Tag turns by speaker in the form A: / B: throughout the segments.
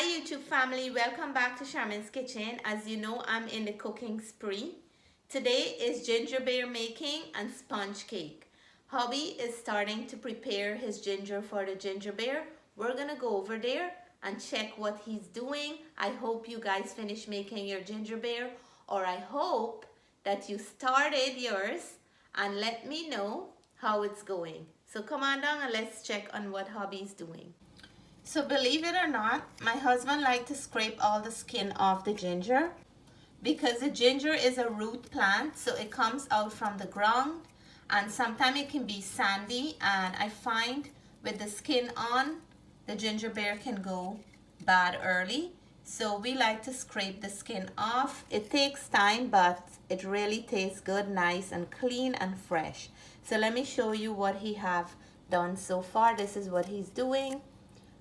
A: Hi YouTube family, welcome back to Charmaine's Kitchen. As you know, I'm in the cooking spree. Today is ginger beer making and sponge cake. Hubby is starting to prepare his ginger for the ginger beer. We're gonna go over there and check what he's doing. I hope you guys finish making your ginger beer, or I hope that you started yours and let me know how it's going. So come on down and let's check on what hubby's doing. So believe it or not, my husband likes to scrape all the skin off the ginger because the ginger is a root plant, so it comes out from the ground and sometimes it can be sandy, and I find with the skin on, the ginger beer can go bad early. So we like to scrape the skin off. It takes time, but it really tastes good, nice and clean and fresh. So let me show you what he have done so far. This is what he's doing.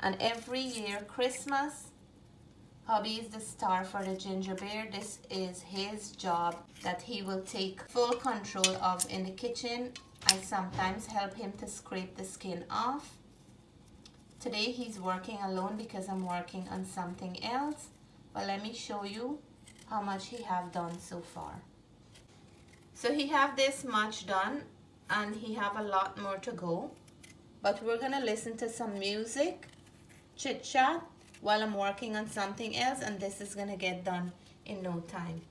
A: And every year, Christmas, hubby is the star for the ginger beer. This is his job that he will take full control of in the kitchen. I sometimes help him to scrape the skin off. Today he's working alone because I'm working on something else. But let me show you how much he have done so far. So he have this much done and he have a lot more to go. But we're gonna listen to some music, chit chat while I'm working on something else, and this is gonna get done in no time.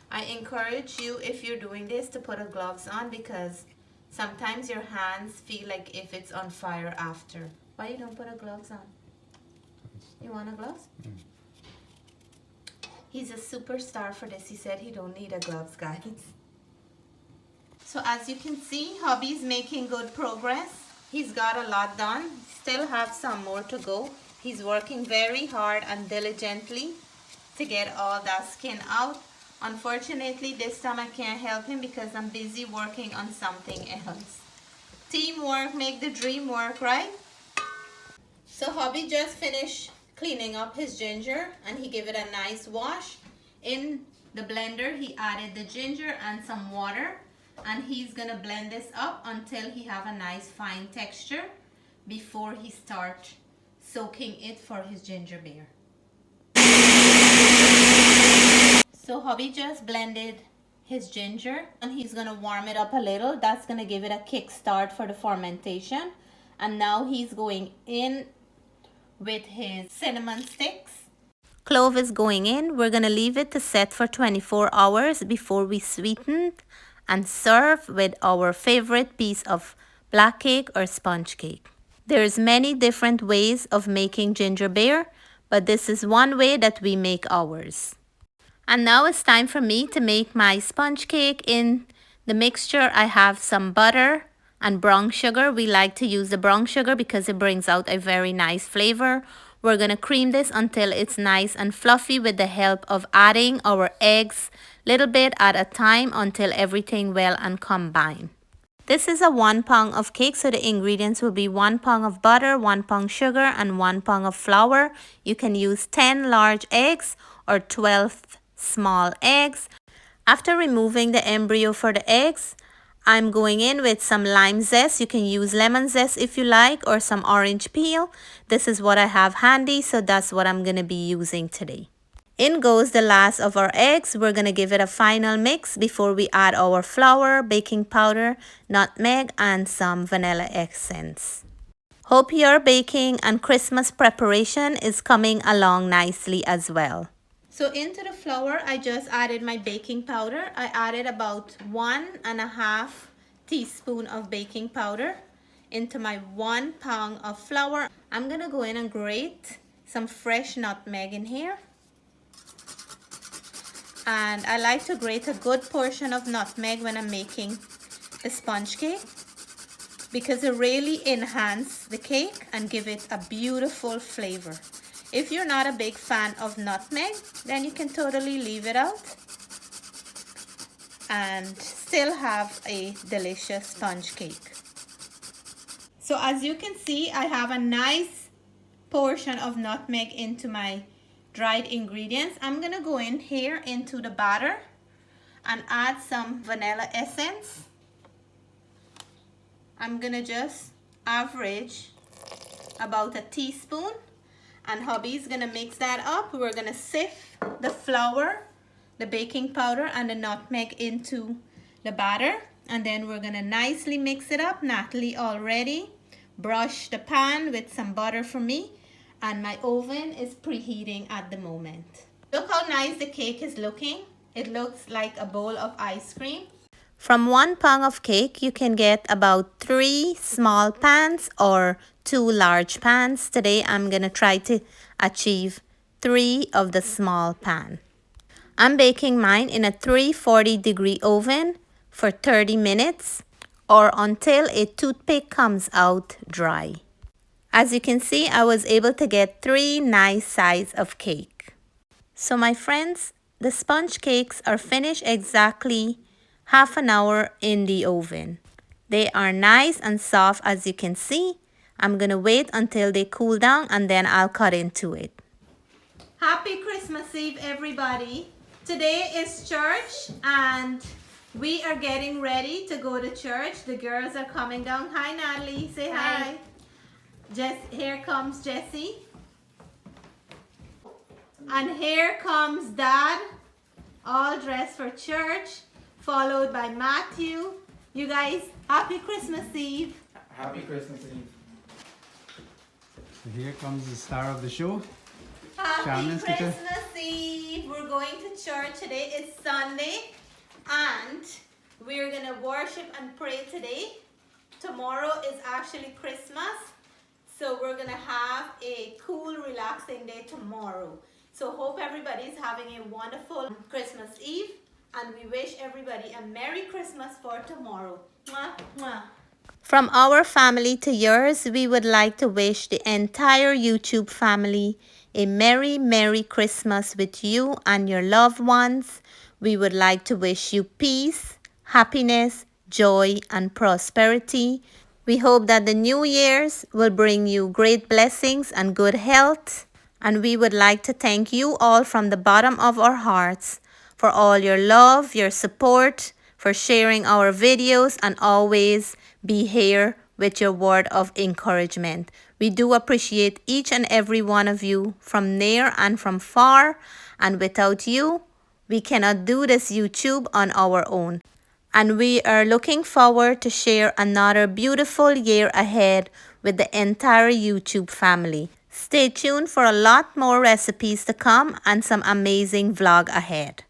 A: I encourage you, if you're doing this, to put a gloves on because sometimes your hands feel like if it's on fire after. Why you don't put a gloves on? You want a gloves? He's a superstar for this. He said he don't need a gloves, guys. So as you can see, hubby's making good progress. He's got a lot done. Still have some more to go. He's working very hard and diligently to get all that skin out. Unfortunately, this time I can't help him because I'm busy working on something else. Teamwork make the dream work, right? So hubby just finished cleaning up his ginger and he gave it a nice wash. In the blender, he added the ginger and some water. And he's gonna blend this up until he have a nice fine texture before he start soaking it for his ginger beer. So hubby just blended his ginger and he's gonna warm it up a little. That's gonna give it a kick start for the fermentation. And now he's going in with his cinnamon sticks. Clove is going in. We're gonna leave it to set for 24 hours before we sweeten and serve with our favorite piece of black cake or sponge cake. There's many different ways of making ginger beer, but this is one way that we make ours. And now it's time for me to make my sponge cake. In the mixture, I have some butter and brown sugar. We like to use the brown sugar because it brings out a very nice flavor. We're gonna cream this until it's nice and fluffy with the help of adding our eggs little bit at a time until everything well and combined. This is a 1 pound of cake, so the ingredients will be 1 pound of butter, 1 pound sugar, and 1 pound of flour. You can use 10 large eggs or 12 small eggs. After removing the embryo for the eggs, I'm going in with some lime zest. You can use lemon zest if you like, or some orange peel. This is what I have handy, so that's what I'm going to be using today. In goes the last of our eggs. We're going to give it a final mix before we add our flour, baking powder, nutmeg, and some vanilla essence. Hope your baking and Christmas preparation is coming along nicely as well. So into the flour, I just added my baking powder. I added about 1.5 teaspoons of baking powder into my 1 pound of flour. I'm going to go in and grate some fresh nutmeg in here. And I like to grate a good portion of nutmeg when I'm making the sponge cake because it really enhances the cake and give it a beautiful flavor. If you're not a big fan of nutmeg, then you can totally leave it out and still have a delicious sponge cake. So as you can see, I have a nice portion of nutmeg into my dried ingredients. I'm gonna go in here into the batter and add some vanilla essence. I'm gonna just average about a teaspoon, and hubby's gonna mix that up. We're gonna sift the flour, the baking powder, and the nutmeg into the batter, and then we're gonna nicely mix it up. Natalie already brushed the pan with some butter for me, and my oven is preheating at the moment. Look how nice the cake is looking. It looks like a bowl of ice cream. From 1 pound of cake, you can get about 3 small pans or 2 large pans. Today, I'm gonna try to achieve 3 of the small pan. I'm baking mine in a 340-degree oven for 30 minutes or until a toothpick comes out dry. As you can see, I was able to get 3 nice size of cake. So my friends, the sponge cakes are finished exactly half an hour in the oven. They are nice and soft, as you can see. I'm gonna wait until they cool down and then I'll cut into it. Happy Christmas Eve, everybody. Today is church and we are getting ready to go to church. The girls are coming down. Hi, Natalie. Say hi. Here comes Jessie. And here comes Dad, all dressed for church, followed by Matthew. You guys, happy Christmas Eve.
B: Happy Christmas Eve.
C: So here comes the star of the show.
A: Happy Christmas Eve. We're going to church today. It's Sunday and we're going to worship and pray today. Tomorrow is actually Christmas. So we're going to have a cool, relaxing day tomorrow. So hope everybody's having a wonderful Christmas Eve. And we wish everybody a Merry Christmas for tomorrow. Mwah, mwah. From our family to yours, we would like to wish the entire YouTube family a Merry, Merry Christmas with you and your loved ones. We would like to wish you peace, happiness, joy, and prosperity. We hope that the New Year's will bring you great blessings and good health. And we would like to thank you all from the bottom of our hearts for all your love, your support, for sharing our videos, and always be here with your word of encouragement. We do appreciate each and every one of you from near and from far. And without you, we cannot do this YouTube on our own. And we are looking forward to share another beautiful year ahead with the entire YouTube family. Stay tuned for a lot more recipes to come and some amazing vlog ahead.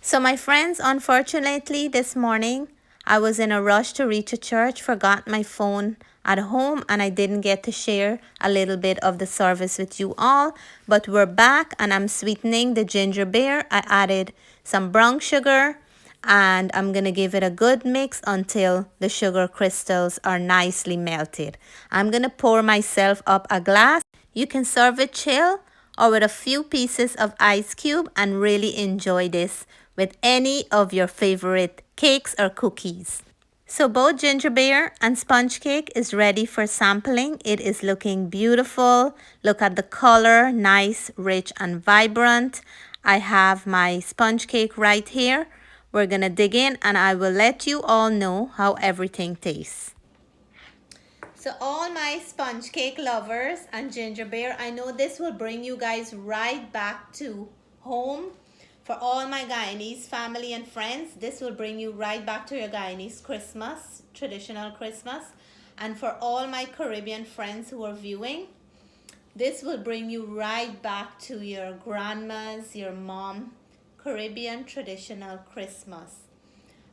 A: So my friends, unfortunately this morning, I was in a rush to reach a church, forgot my phone at home, and I didn't get to share a little bit of the service with you all. But we're back and I'm sweetening the ginger beer. I added some brown sugar and I'm gonna give it a good mix until the sugar crystals are nicely melted. I'm gonna pour myself up a glass. You can serve it chill or with a few pieces of ice cube and really enjoy this with any of your favorite cakes or cookies. So both ginger beer and sponge cake is ready for sampling. It is looking beautiful. Look at the color, nice, rich, and vibrant. I have my sponge cake right here. We're gonna dig in and I will let you all know how everything tastes. So all my sponge cake lovers and ginger beer, I know this will bring you guys right back to home. For all my Guyanese family and friends, this will bring you right back to your Guyanese Christmas, traditional Christmas. And for all my Caribbean friends who are viewing, this will bring you right back to your grandma's, your mom, Caribbean traditional Christmas.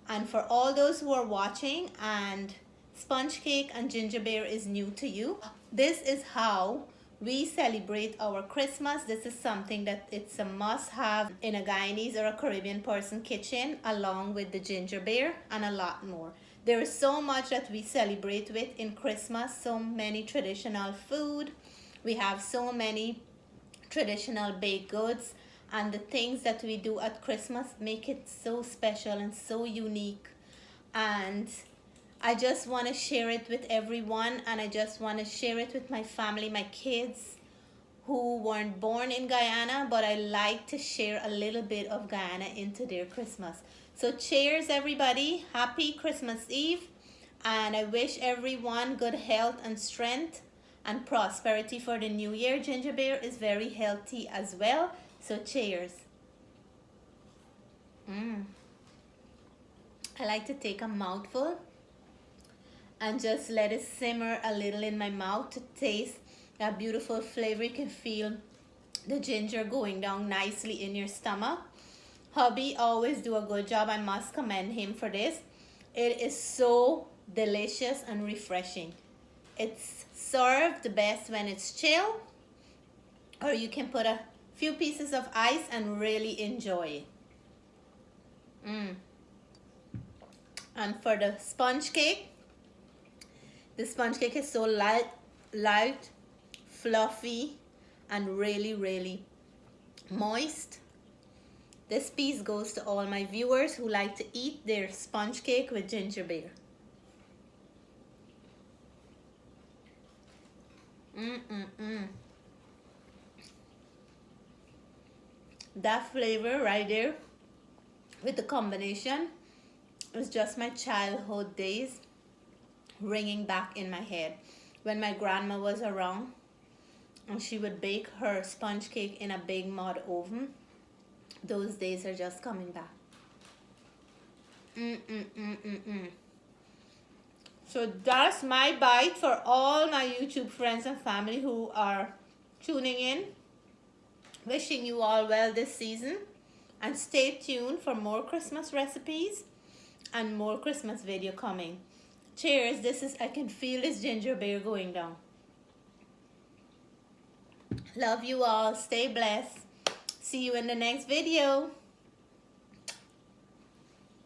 A: And for all those who are watching and sponge cake and ginger beer is new to you, this is how we celebrate our Christmas. This is something that it's a must-have in a Guyanese or a Caribbean person kitchen, along with the ginger beer and a lot more. There is so much that we celebrate with in Christmas, so many traditional food. We have so many traditional baked goods, and the things that we do at Christmas make it so special and so unique. And I just want to share it with everyone, and I just want to share it with my family, my kids who weren't born in Guyana, but I like to share a little bit of Guyana into their Christmas. So cheers everybody, happy Christmas Eve, and I wish everyone good health and strength and prosperity for the new year. Ginger beer is very healthy as well. So cheers. I like to take a mouthful and just let it simmer a little in my mouth to taste that beautiful flavor. You can feel the ginger going down nicely in your stomach. Hubby always do a good job. I must commend him for this. It is so delicious and refreshing. It's served the best when it's chilled, or you can put a few pieces of ice and really enjoy it. And for the sponge cake, the sponge cake is so light, fluffy, and really moist. This piece goes to all my viewers who like to eat their sponge cake with ginger beer. That flavor right there with the combination is just my childhood days ringing back in my head when my grandma was around and she would bake her sponge cake in a big mud oven. Those days are just coming back. So that's my bite for all my YouTube friends and family who are tuning in. Wishing you all well this season, and stay tuned for more Christmas recipes and more Christmas video coming. Cheers. I can feel this ginger beer going down. Love you all. Stay blessed. See you in the next video.